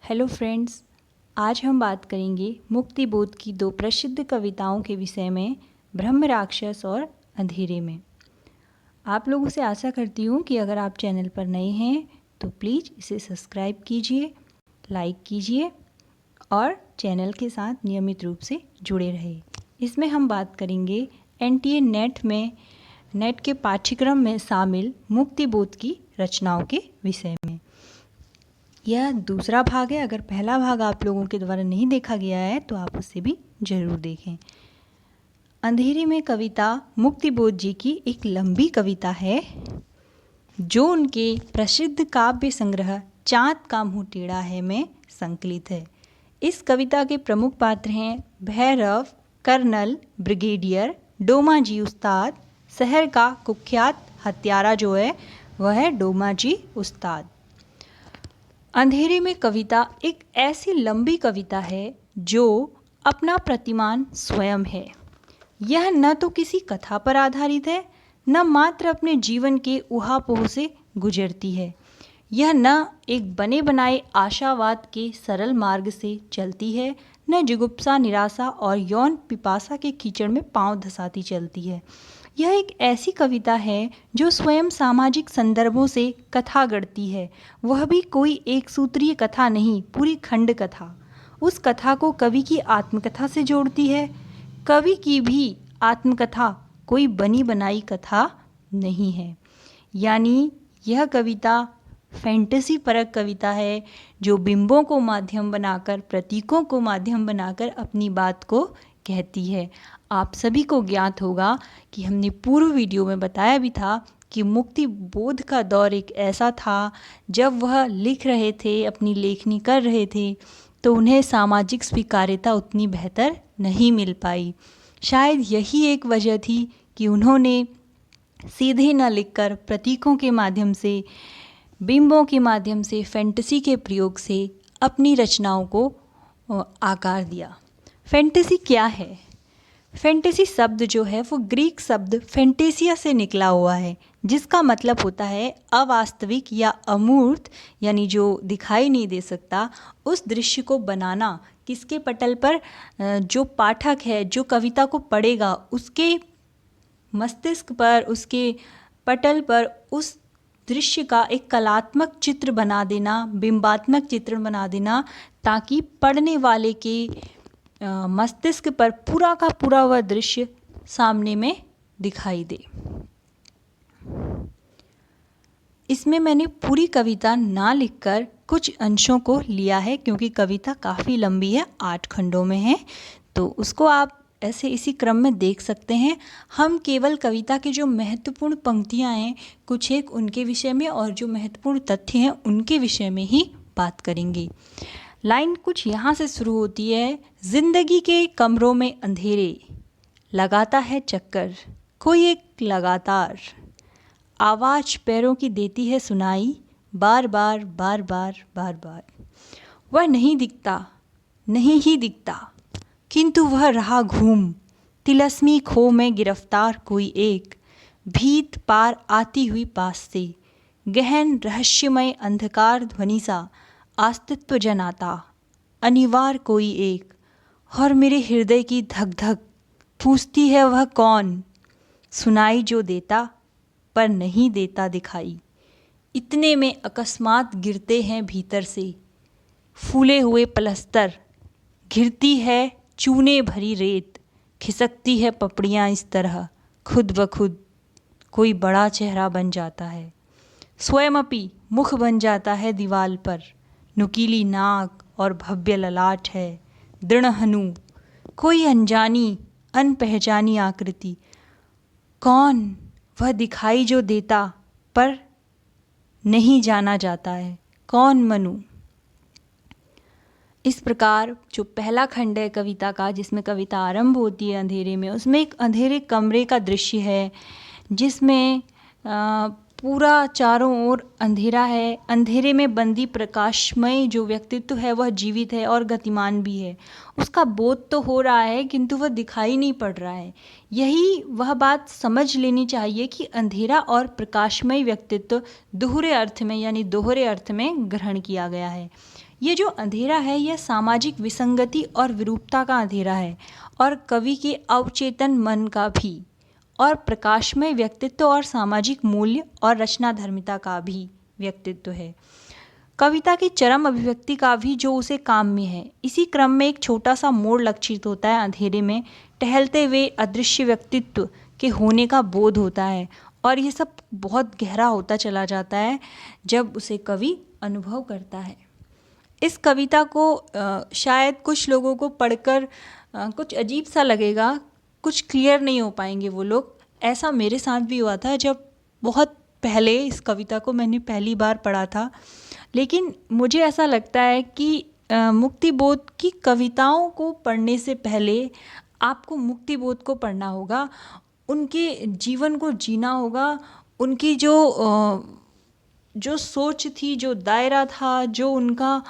Hello friends, आज हम बात करेंगे मुक्तिबोध की दो प्रसिद्ध कविताओं के विषय में, ब्रह्म राक्षस और अंधेरे में। आप लोगों से आशा करती हूँ कि अगर आप चैनल पर नए हैं तो प्लीज़ इसे सब्सक्राइब कीजिए, लाइक कीजिए और चैनल के साथ नियमित रूप से जुड़े रहे। इसमें हम बात करेंगे NTA नेट के पाठ्यक्रम में शामिल मुक्तिबोध की रचनाओं के विषय में। यह दूसरा भाग है। अगर पहला भाग आप लोगों के द्वारा नहीं देखा गया है तो आप उसे भी ज़रूर देखें। अंधेरे में कविता मुक्तिबोध जी की एक लंबी कविता है जो उनके प्रसिद्ध काव्य संग्रह चाँद का मुँह टेढ़ा है में संकलित है। इस कविता के प्रमुख पात्र हैं भैरव, कर्नल, ब्रिगेडियर, डोमा जी उस्ताद। शहर का कुख्यात हत्यारा जो है वह है डोमा जी उस्ताद। अंधेरे में कविता एक ऐसी लंबी कविता है जो अपना प्रतिमान स्वयं है। यह न तो किसी कथा पर आधारित है, न मात्र अपने जीवन के ऊहापोह से गुजरती है। यह न एक बने बनाए आशावाद के सरल मार्ग से चलती है, न जुगुप्सा, निराशा और यौन पिपासा के कीचड़ में पांव धसाती चलती है। यह एक ऐसी कविता है जो स्वयं सामाजिक संदर्भों से कथा गढ़ती है, वह भी कोई एक सूत्रीय कथा नहीं, पूरी खंड कथा। उस कथा को कवि की आत्मकथा से जोड़ती है। कवि की भी आत्मकथा कोई बनी बनाई कथा नहीं है। यानी यह कविता फैंटेसी परक कविता है जो बिंबों को माध्यम बनाकर, प्रतीकों को माध्यम बनाकर अपनी बात को कहती है। आप सभी को ज्ञात होगा कि हमने पूर्व वीडियो में बताया भी था कि मुक्तिबोध का दौर एक ऐसा था जब वह लिख रहे थे, अपनी लेखनी कर रहे थे, तो उन्हें सामाजिक स्वीकार्यता उतनी बेहतर नहीं मिल पाई। शायद यही एक वजह थी कि उन्होंने सीधे न लिखकर प्रतीकों के माध्यम से, बिंबों के माध्यम से, फैंटेसी के प्रयोग से अपनी रचनाओं को आकार दिया। फैंटेसी क्या है? फैंटेसी शब्द जो है वो ग्रीक शब्द फैंटेसिया से निकला हुआ है, जिसका मतलब होता है अवास्तविक या अमूर्त, यानी जो दिखाई नहीं दे सकता उस दृश्य को बनाना। किसके पटल पर? जो पाठक है, जो कविता को पढ़ेगा, उसके मस्तिष्क पर, उसके पटल पर उस दृश्य का एक कलात्मक चित्र बना देना, बिंबात्मक चित्र बना देना, ताकि पढ़ने वाले के मस्तिष्क पर पूरा का पूरा वह दृश्य सामने में दिखाई दे। इसमें मैंने पूरी कविता ना लिखकर कुछ अंशों को लिया है, क्योंकि कविता काफ़ी लंबी है, 8 खंडों में है, तो उसको आप ऐसे इसी क्रम में देख सकते हैं। हम केवल कविता के जो महत्वपूर्ण पंक्तियां हैं कुछ एक उनके विषय में और जो महत्वपूर्ण तथ्य हैं उनके विषय में ही बात करेंगे। लाइन कुछ यहाँ से शुरू होती है। जिंदगी के कमरों में अंधेरे, लगाता है चक्कर कोई एक लगातार, आवाज़ पैरों की देती है सुनाई, बार बार बार बार बार बार। वह नहीं दिखता, नहीं ही दिखता, किंतु वह रहा घूम, तिलस्मी खो में गिरफ्तार कोई एक, भीत पार आती हुई पास से, गहन रहस्यमय अंधकार ध्वनि सा अस्तित्व जनाता, अनिवार कोई एक। और मेरे हृदय की धक धक पूछती है वह कौन, सुनाई जो देता पर नहीं देता दिखाई। इतने में अकस्मात गिरते हैं भीतर से फूले हुए पलस्तर, घिरती है चूने भरी रेत, खिसकती है पपड़ियाँ इस तरह, खुद ब खुद कोई बड़ा चेहरा बन जाता है, स्वयं अपी मुख बन जाता है दीवाल पर, नुकीली नाक और भव्य ललाट है, दृढ़ हनु, कोई अनजानी अनपहचानी आकृति। कौन वह दिखाई जो देता पर नहीं जाना जाता है, कौन मनु। इस प्रकार जो पहला खंड है कविता का, जिसमें कविता आरंभ होती है अंधेरे में, उसमें एक अंधेरे कमरे का दृश्य है जिसमें पूरा चारों ओर अंधेरा है, अंधेरे में बंदी प्रकाशमय जो व्यक्तित्व है वह जीवित है और गतिमान भी है। उसका बोध तो हो रहा है किंतु वह दिखाई नहीं पड़ रहा है। यही वह बात समझ लेनी चाहिए कि अंधेरा और प्रकाशमय व्यक्तित्व दोहरे अर्थ में यानी दोहरे अर्थ में ग्रहण किया गया है। ये जो अंधेरा है यह सामाजिक विसंगति और विरूपता का अंधेरा है और कवि के अवचेतन मन का भी, और प्रकाशमय व्यक्तित्व और सामाजिक मूल्य और रचना धर्मिता का भी व्यक्तित्व है। कविता की चरम अभिव्यक्ति का भी जो उसे काम में है। इसी क्रम में एक छोटा सा मोड़ लक्षित होता है। अंधेरे में टहलते हुए अदृश्य व्यक्तित्व के होने का बोध होता है और ये सब बहुत गहरा होता चला जाता है जब उसे कवि अनुभव करता है। इस कविता को शायद कुछ लोगों को पढ़कर कुछ अजीब सा लगेगा, कुछ क्लियर नहीं हो पाएंगे वो लोग। ऐसा मेरे साथ भी हुआ था जब बहुत पहले इस कविता को मैंने पहली बार पढ़ा था। लेकिन मुझे ऐसा लगता है कि मुक्तिबोध की कविताओं को पढ़ने से पहले आपको मुक्तिबोध को पढ़ना होगा, उनके जीवन को जीना होगा, उनकी जो सोच थी, जो दायरा था, जो उनका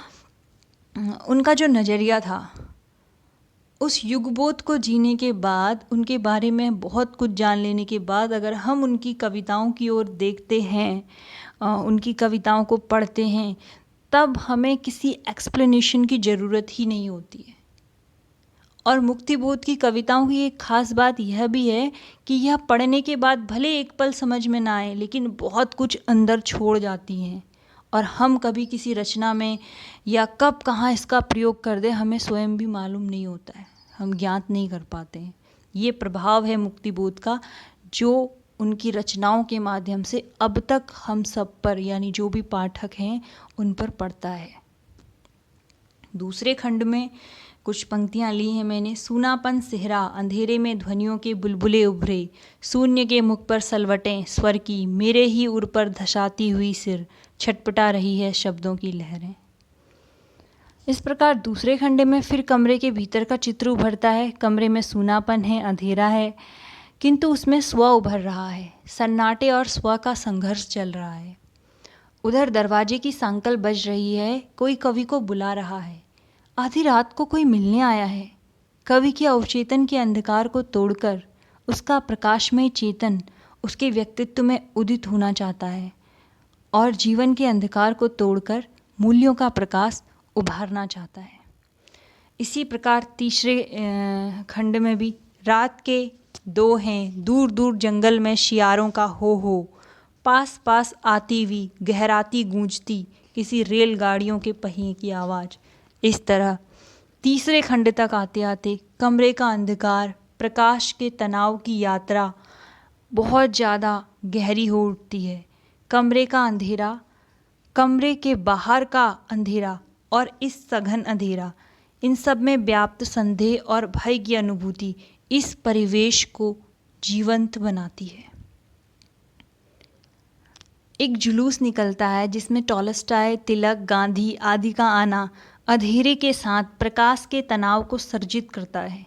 जो नज़रिया था, उस युगबोध को जीने के बाद, उनके बारे में बहुत कुछ जान लेने के बाद अगर हम उनकी कविताओं की ओर देखते हैं, उनकी कविताओं को पढ़ते हैं, तब हमें किसी एक्सप्लेनेशन की ज़रूरत ही नहीं होती है। और मुक्तिबोध की कविताओं की एक ख़ास बात यह भी है कि यह पढ़ने के बाद भले एक पल समझ में ना आए लेकिन बहुत कुछ अंदर छोड़ जाती हैं और हम कभी किसी रचना में या कब कहाँ इसका प्रयोग कर दें हमें स्वयं भी मालूम नहीं होता है, हम ज्ञात नहीं कर पाते हैं। ये प्रभाव है मुक्तिबोध का जो उनकी रचनाओं के माध्यम से अब तक हम सब पर यानी जो भी पाठक हैं उन पर पड़ता है। दूसरे खंड में कुछ पंक्तियाँ ली हैं मैंने। सूनापन सेहरा, अंधेरे में ध्वनियों के बुलबुले उभरे, शून्य के मुख पर सलवटें स्वर की, मेरे ही उर पर धसाती हुई सिर, छटपटा रही है शब्दों की लहरें। इस प्रकार दूसरे खंड में फिर कमरे के भीतर का चित्र उभरता है। कमरे में सूनापन है, अंधेरा है, किंतु उसमें स्व उभर रहा है। सन्नाटे और स्व का संघर्ष चल रहा है। उधर दरवाजे की सांकल बज रही है, कोई कवि को बुला रहा है। आधी रात को कोई मिलने आया है। कवि के अवचेतन के अंधकार को तोड़कर उसका प्रकाशमय चेतन उसके व्यक्तित्व में उदित होना चाहता है और जीवन के अंधकार को तोड़कर मूल्यों का प्रकाश उभारना चाहता है। इसी प्रकार तीसरे खंड में भी रात के दो हैं, दूर दूर जंगल में शियारों का हो, पास पास आती हुई गहराती गूंजती किसी रेलगाड़ियों के पहिए की आवाज़। इस तरह तीसरे खंड तक आते आते कमरे का अंधकार, प्रकाश के तनाव की यात्रा बहुत ज़्यादा गहरी हो उठती है। कमरे का अंधेरा, कमरे के बाहर का अंधेरा और इस सघन अंधेरा, इन सब में व्याप्त संदेह और भय की अनुभूति इस परिवेश को जीवंत बनाती है। एक जुलूस निकलता है जिसमें टॉलस्टॉय, तिलक, गांधी आदि का आना अंधेरे के साथ प्रकाश के तनाव को सर्जित करता है।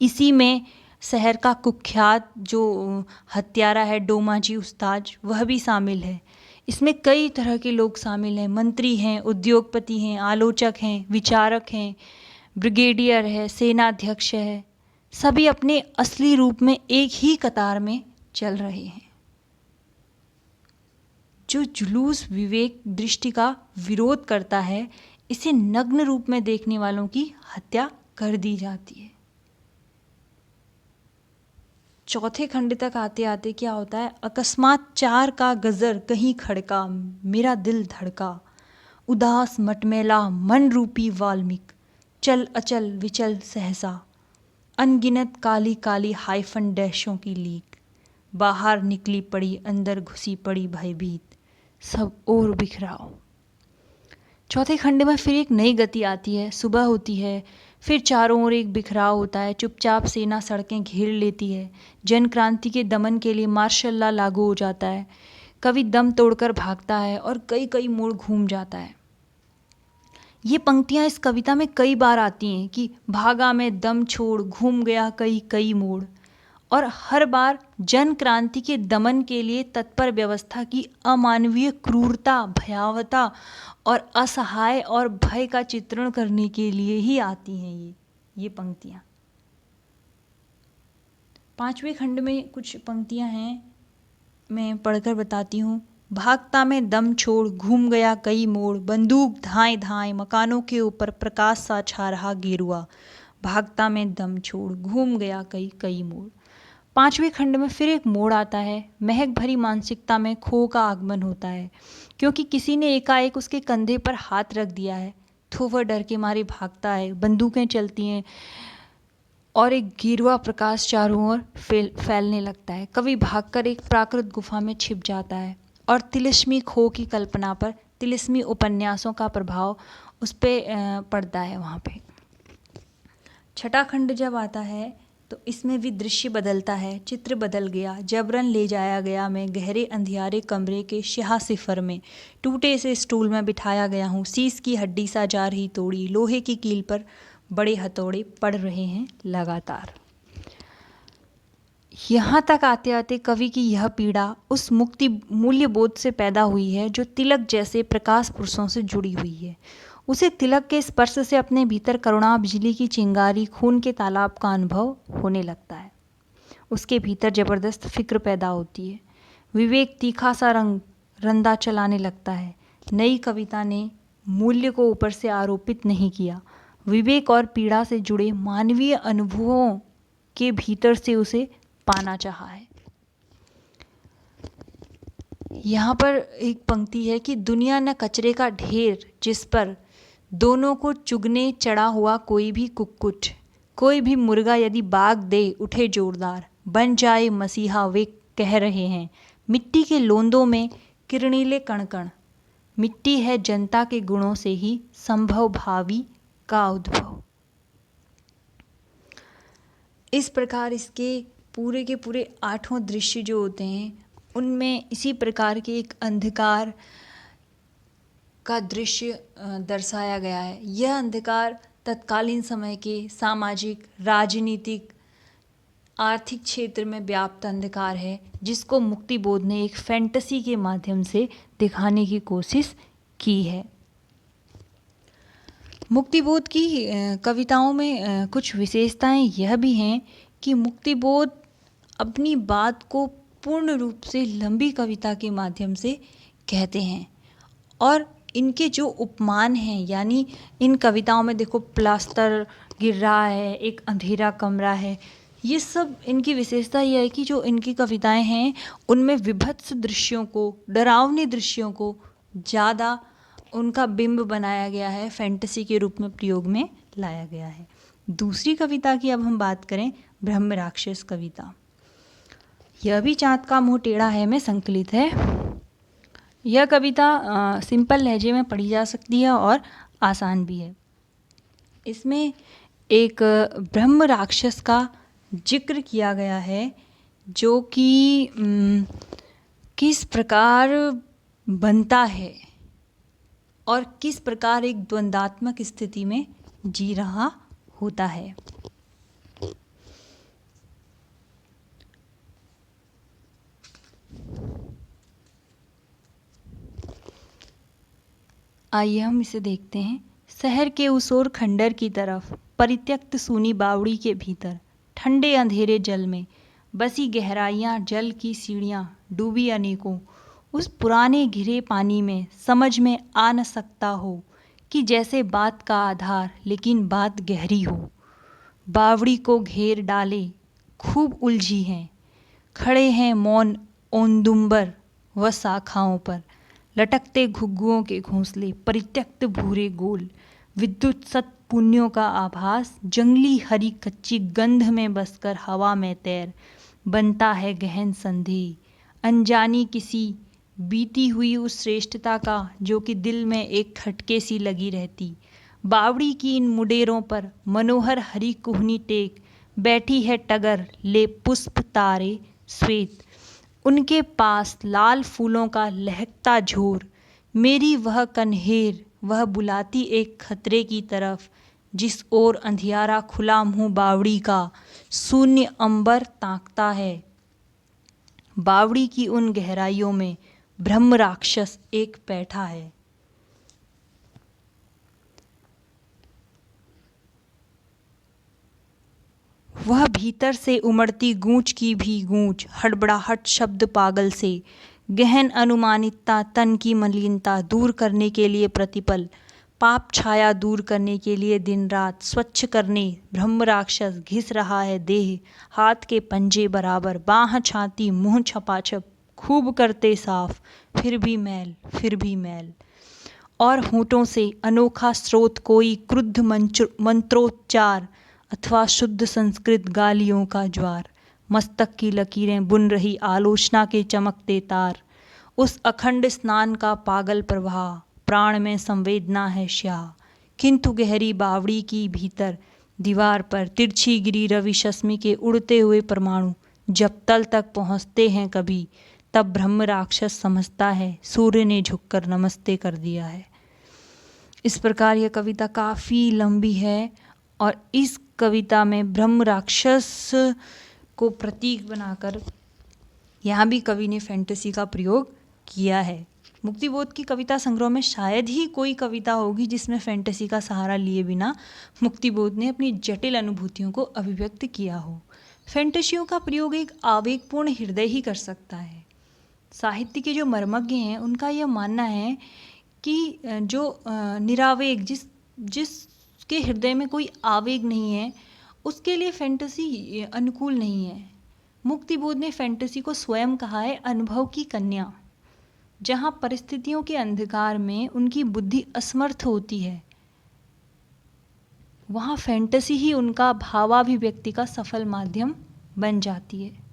इसी में शहर का कुख्यात जो हत्यारा है डोमाजी उस्ताद, वह भी शामिल है। इसमें कई तरह के लोग शामिल हैं, मंत्री हैं, उद्योगपति हैं, आलोचक हैं, विचारक हैं, ब्रिगेडियर है, सेनाध्यक्ष है। सभी अपने असली रूप में एक ही कतार में चल रहे हैं। जो जुलूस विवेक दृष्टि का विरोध करता है, इसे नग्न रूप में देखने वालों की हत्या कर दी जाती है। चौथे खंड तक आते आते क्या होता है, अकस्मात चार का गजर कहीं खड़का, मेरा दिल धड़का, उदास मटमेला मन रूपी वाल्मीक, चल अचल विचल सहसा, अनगिनत काली काली हाइफन डैशों की लीक, बाहर निकली पड़ी अंदर घुसी पड़ी भयभीत, सब और बिखराओ। चौथे खंड में फिर एक नई गति आती है। सुबह होती है, फिर चारों ओर एक बिखराव होता है। चुपचाप सेना सड़कें घेर लेती है। जन क्रांति के दमन के लिए मार्शल लॉ लागू हो जाता है। कवि दम तोड़कर भागता है और कई कई मोड़ घूम जाता है। ये पंक्तियाँ इस कविता में कई बार आती हैं कि भागा मैं दम छोड़, घूम गया कई कई मोड़। और हर बार जन क्रांति के दमन के लिए तत्पर व्यवस्था की अमानवीय क्रूरता, भयावहता और असहाय और भय का चित्रण करने के लिए ही आती हैं ये पंक्तियाँ। 5वें खंड में कुछ पंक्तियाँ हैं, मैं पढ़कर बताती हूँ। भागता में दम छोड़ घूम गया कई मोड़, बंदूक धाएं धाएं मकानों के ऊपर प्रकाश सा छा रहा गेरुआ। भागता में दम छोड़ घूम गया कई मोड़। 5वें खंड में फिर एक मोड़ आता है। महक भरी मानसिकता में खो का आगमन होता है, क्योंकि किसी ने एकाएक उसके कंधे पर हाथ रख दिया है। तो वह डर के मारे भागता है, बंदूकें चलती हैं और एक गेरुआ प्रकाश चारों ओर फैलने लगता है। कवि भागकर एक प्राकृत गुफा में छिप जाता है और तिलिस्मी खो की कल्पना पर तिलिस्मी उपन्यासों का प्रभाव उस पर पड़ता है वहाँ पे। 6ठा खंड जब आता है तो इसमें भी दृश्य बदलता है। चित्र बदल गया, जबरन ले जाया गया मैं गहरे अंधियारे कमरे के स्याह सिफर में। टूटे से स्टूल में बिठाया गया हूँ, शीश की हड्डी सा जा रही तोड़ी, लोहे की कील पर बड़े हथौड़े पड़ रहे हैं लगातार। यहाँ तक आते आते कवि की यह पीड़ा उस मुक्ति मूल्य बोध से पैदा हुई है जो तिलक जैसे प्रकाश पुरुषों से जुड़ी हुई है। उसे तिलक के स्पर्श से अपने भीतर करुणा, बिजली की चिंगारी, खून के तालाब का अनुभव होने लगता है। उसके भीतर जबरदस्त फिक्र पैदा होती है। विवेक तीखा सा रंग रंदा चलाने लगता है। नई कविता ने मूल्य को ऊपर से आरोपित नहीं किया, विवेक और पीड़ा से जुड़े मानवीय अनुभवों के भीतर से उसे पाना चाहा है। यहाँ पर एक पंक्ति है कि दुनिया न कचरे का ढेर जिस पर दोनों को चुगने चढ़ा हुआ कोई भी कुक्कुट, कोई भी मुर्गा यदि बाग दे उठे जोरदार, बन जाए मसीहा वे कह रहे हैं। मिट्टी के लोंदों में किरणीले कणकण, मिट्टी है जनता के गुणों से ही संभव भावी का उद्भव। इस प्रकार इसके पूरे के पूरे 8 दृश्य जो होते हैं उनमें इसी प्रकार के एक अंधकार का दृश्य दर्शाया गया है। यह अंधकार तत्कालीन समय के सामाजिक, राजनीतिक, आर्थिक क्षेत्र में व्याप्त अंधकार है, जिसको मुक्तिबोध ने एक फैंटेसी के माध्यम से दिखाने की कोशिश की है। मुक्तिबोध की कविताओं में कुछ विशेषताएं यह भी हैं कि मुक्तिबोध अपनी बात को पूर्ण रूप से लंबी कविता के माध्यम से कहते हैं और इनके जो उपमान हैं, यानी इन कविताओं में देखो प्लास्टर गिर रहा है, एक अंधेरा कमरा है, ये सब इनकी विशेषता यह है कि जो इनकी कविताएं हैं उनमें विभत्स दृश्यों को, डरावने दृश्यों को ज़्यादा उनका बिंब बनाया गया है, फैंटेसी के रूप में प्रयोग में लाया गया है। दूसरी कविता की अब हम बात करें, ब्रह्म राक्षस कविता। यह भी चाँद का मुँह टेढ़ा है में संकलित है। यह कविता सिंपल लहजे में पढ़ी जा सकती है और आसान भी है। इसमें एक ब्रह्म राक्षस का जिक्र किया गया है जो कि किस प्रकार बनता है और किस प्रकार एक द्वंद्वात्मक स्थिति में जी रहा होता है। आइए हम इसे देखते हैं। शहर के उस ओर खंडर की तरफ, परित्यक्त सूनी बावड़ी के भीतर, ठंडे अंधेरे जल में बसी गहराइयाँ, जल की सीढ़ियाँ डूबी अनेकों, उस पुराने घिरे पानी में समझ में आ न सकता हो कि जैसे बात का आधार लेकिन बात गहरी हो। बावड़ी को घेर डाले खूब उलझी हैं, खड़े हैं मौन ओंदुम्बर व शाखाओं पर, लटकते घुग्गुओं के घोंसले, परित्यक्त भूरे गोल, विद्युत सत पुण्यों का आभास, जंगली हरी कच्ची गंध में बसकर हवा में तैर, बनता है गहन संदेह, अनजानी किसी बीती हुई उस श्रेष्ठता का जो कि दिल में एक खटके सी लगी रहती। बावड़ी की इन मुडेरों पर मनोहर हरी कुहनी टेक बैठी है टगर ले पुष्प तारे श्वेत, उनके पास लाल फूलों का लहकता झोर, मेरी वह कन्हेर वह बुलाती एक खतरे की तरफ, जिस ओर अंधियारा खुला मुंह बावड़ी का शून्य अंबर ताकता है। बावड़ी की उन गहराइयों में ब्रह्म राक्षस एक बैठा है। वह भीतर से उमड़ती गूंज की भी गूंज, हड़बड़ाहट शब्द पागल से, गहन अनुमानितता तन की मलिनता दूर करने के लिए प्रतिपल, पाप छाया दूर करने के लिए दिन रात, स्वच्छ करने ब्रह्म राक्षस घिस रहा है देह, हाथ के पंजे बराबर, बाह छाती मुंह छपाछप, खूब करते साफ, फिर भी मैल फिर भी मैल। और होठों से अनोखा स्रोत कोई क्रुद्ध मंत्रोच्चार अथवा शुद्ध संस्कृत गालियों का ज्वार, मस्तक की लकीरें बुन रही आलोचना के चमकते तार, उस अखंड स्नान का पागल प्रवाह, प्राण में संवेदना है श्याह, किंतु गहरी बावड़ी की भीतर दीवार पर तिरछी गिरी रवि शस्मी के उड़ते हुए परमाणु जब तल तक पहुँचते हैं कभी, तब ब्रह्म राक्षस समझता है सूर्य ने झुककर नमस्ते कर दिया है। इस प्रकार यह कविता काफ़ी लंबी है और इस कविता में ब्रह्म राक्षस को प्रतीक बनाकर यहाँ भी कवि ने फैंटेसी का प्रयोग किया है। मुक्तिबोध की कविता संग्रह में शायद ही कोई कविता होगी जिसमें फैंटेसी का सहारा लिए बिना मुक्तिबोध ने अपनी जटिल अनुभूतियों को अभिव्यक्त किया हो। फैंटेसियों का प्रयोग एक आवेगपूर्ण हृदय ही कर सकता है। साहित्य के जो मर्मज्ञ हैं उनका यह मानना है कि जो निरावेग जिसके हृदय में कोई आवेग नहीं है उसके लिए फैंटेसी अनुकूल नहीं है। मुक्तिबोध ने फैंटेसी को स्वयं कहा है अनुभव की कन्या। जहाँ परिस्थितियों के अंधकार में उनकी बुद्धि असमर्थ होती है वहाँ फैंटेसी ही उनका भावाभिव्यक्ति का सफल माध्यम बन जाती है।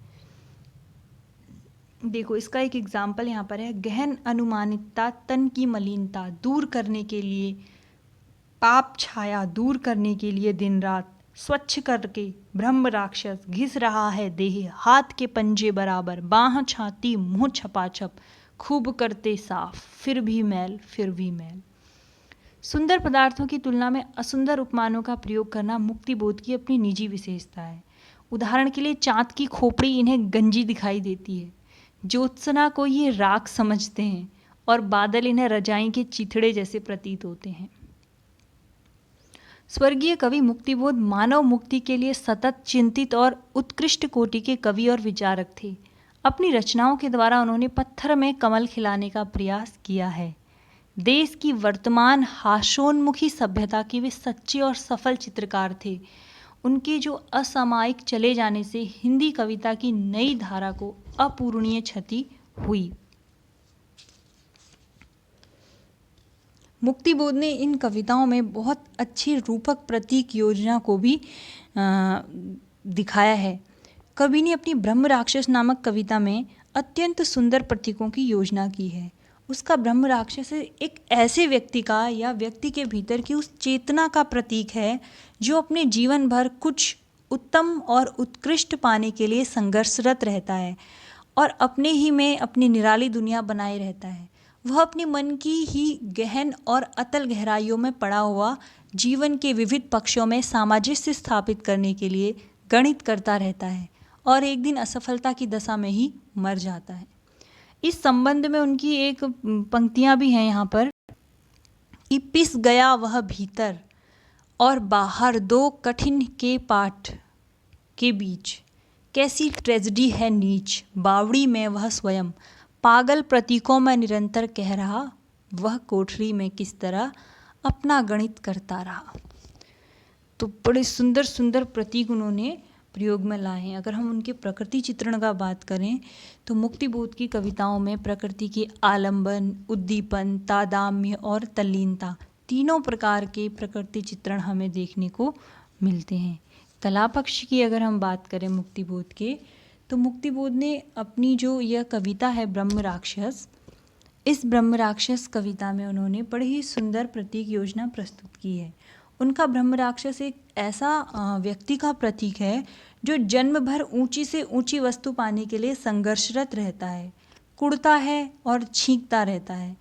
देखो इसका एक एग्जाम्पल यहाँ पर है, गहन अनुमानितता तन की मलिनता दूर करने के लिए, पाप छाया दूर करने के लिए दिन रात, स्वच्छ करके ब्रह्म राक्षस घिस रहा है देह, हाथ के पंजे बराबर, बाह छाती मुंह छपाछप, खूब करते साफ, फिर भी मैल फिर भी मैल। सुंदर पदार्थों की तुलना में असुंदर उपमानों का प्रयोग करना मुक्तिबोध की अपनी निजी विशेषता है। उदाहरण के लिए चाँद की खोपड़ी इन्हें गंजी दिखाई देती है, ज्योत्सना को ये राख समझते हैं और बादल इन्हें रजाई के चिथड़े जैसे प्रतीत होते हैं। स्वर्गीय कवि मुक्तिबोध मानव मुक्ति के लिए सतत चिंतित और उत्कृष्ट कोटि के कवि और विचारक थे। अपनी रचनाओं के द्वारा उन्होंने पत्थर में कमल खिलाने का प्रयास किया है। देश की वर्तमान हास्योन्मुखी सभ्यता के वे सच्चे और सफल चित्रकार थे। उनके जो असामयिक चले जाने से हिंदी कविता की नई धारा को अपूरणीय क्षति हुई। मुक्तिबोध ने इन कविताओं में बहुत अच्छी रूपक प्रतीक योजना को भी दिखाया है। कवि ने अपनी ब्रह्म राक्षस नामक कविता में अत्यंत सुंदर प्रतीकों की योजना की है। उसका ब्रह्म राक्षस एक ऐसे व्यक्ति का या व्यक्ति के भीतर की उस चेतना का प्रतीक है जो अपने जीवन भर कुछ उत्तम और उत्कृष्ट पाने के लिए संघर्षरत रहता है और अपने ही में अपनी निराली दुनिया बनाए रहता है। वह अपने मन की ही गहन और अतल गहराइयों में पड़ा हुआ जीवन के विविध पक्षों में सामंजस्य स्थापित करने के लिए गणित करता रहता है और एक दिन असफलता की दशा में ही मर जाता है। इस संबंध में उनकी एक पंक्तियां भी हैं यहाँ पर कि पिस गया वह भीतर और बाहर दो कठिन के पाठ के बीच, कैसी ट्रेजेडी है नीच बावड़ी में वह स्वयं, पागल प्रतीकों में निरंतर कह रहा वह कोठरी में किस तरह अपना गणित करता रहा। तो बड़े सुंदर सुंदर प्रतीक उन्होंने प्रयोग में लाए हैं। अगर हम उनके प्रकृति चित्रण का बात करें तो मुक्तिबोध की कविताओं में प्रकृति के आलंबन, उद्दीपन, तादाम्य और तल्लीनता तीनों प्रकार के प्रकृति चित्रण हमें देखने को मिलते हैं। कला पक्ष की अगर हम बात करें मुक्तिबोध के, तो मुक्तिबोध ने अपनी जो यह कविता है ब्रह्म राक्षस, इस ब्रह्म राक्षस कविता में उन्होंने बड़ी ही सुंदर प्रतीक योजना प्रस्तुत की है। उनका ब्रह्म राक्षस एक ऐसा व्यक्ति का प्रतीक है जो जन्म भर ऊंची से ऊंची वस्तु पाने के लिए संघर्षरत रहता है, कुड़ता है और छींकता रहता है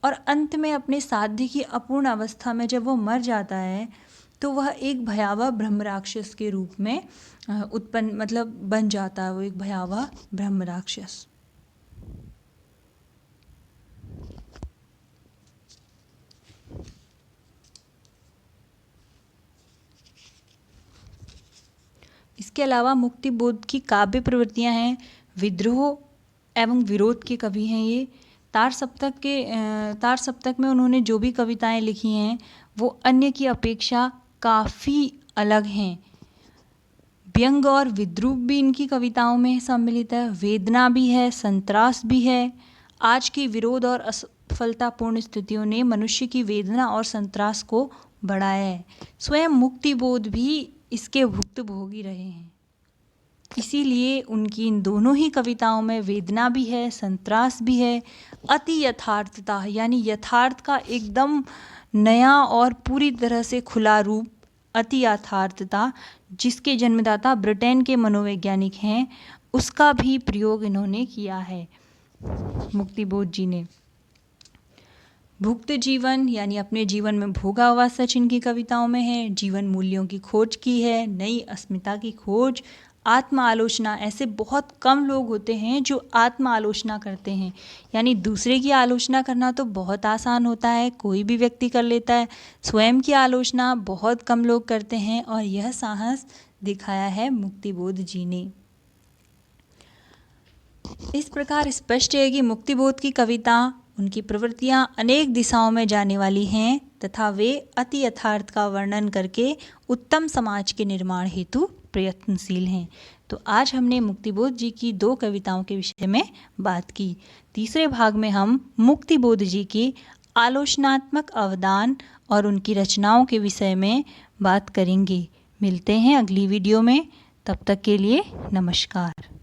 और अंत में अपने साध्य की अपूर्ण अवस्था में जब वो मर जाता है तो वह एक भयावह ब्रह्म राक्षस के रूप में उत्पन्न बन जाता है, वो एक भयावह ब्रह्म राक्षस। इसके अलावा मुक्ति बोध की काव्य प्रवृत्तियां हैं। विद्रोह एवं विरोध के कवि हैं ये। तार सप्तक में उन्होंने जो भी कविताएं लिखी हैं वो अन्य की अपेक्षा काफ़ी अलग हैं। व्यंग और विद्रूप भी इनकी कविताओं में सम्मिलित है, वेदना भी है, संत्रास भी है। आज की विरोध और असफलतापूर्ण स्थितियों ने मनुष्य की वेदना और संत्रास को बढ़ाया है। स्वयं मुक्ति बोध भी इसके भुक्तभोगी रहे हैं। इसीलिए उनकी इन दोनों ही कविताओं में वेदना भी है, संत्रास भी है। अति यथार्थता यानी यथार्थ का एकदम नया और पूरी तरह से खुला रूप, अति यथार्थता, जिसके जन्मदाता ब्रिटेन के मनोवैज्ञानिक हैं, उसका भी प्रयोग इन्होंने किया है मुक्ति बोध जी ने। भुक्त जीवन यानी अपने जीवन में भोगा हुआ सच इनकी कविताओं में है। जीवन मूल्यों की खोज की है, नई अस्मिता की खोज, आत्म आलोचना। ऐसे बहुत कम लोग होते हैं जो आत्म आलोचना करते हैं, यानी दूसरे की आलोचना करना तो बहुत आसान होता है, कोई भी व्यक्ति कर लेता है। स्वयं की आलोचना बहुत कम लोग करते हैं और यह साहस दिखाया है मुक्ति बोध जी ने। इस प्रकार स्पष्ट है कि मुक्ति बोध की कविता, उनकी प्रवृत्तियां अनेक दिशाओं में जाने वाली हैं तथा वे अति यथार्थ का वर्णन करके उत्तम समाज के निर्माण हेतु प्रयत्नशील हैं। तो आज हमने मुक्ति बोध जी की 2 कविताओं के विषय में बात की। तीसरे भाग में हम मुक्ति बोध जी की आलोचनात्मक अवदान और उनकी रचनाओं के विषय में बात करेंगे। मिलते हैं अगली वीडियो में, तब तक के लिए नमस्कार।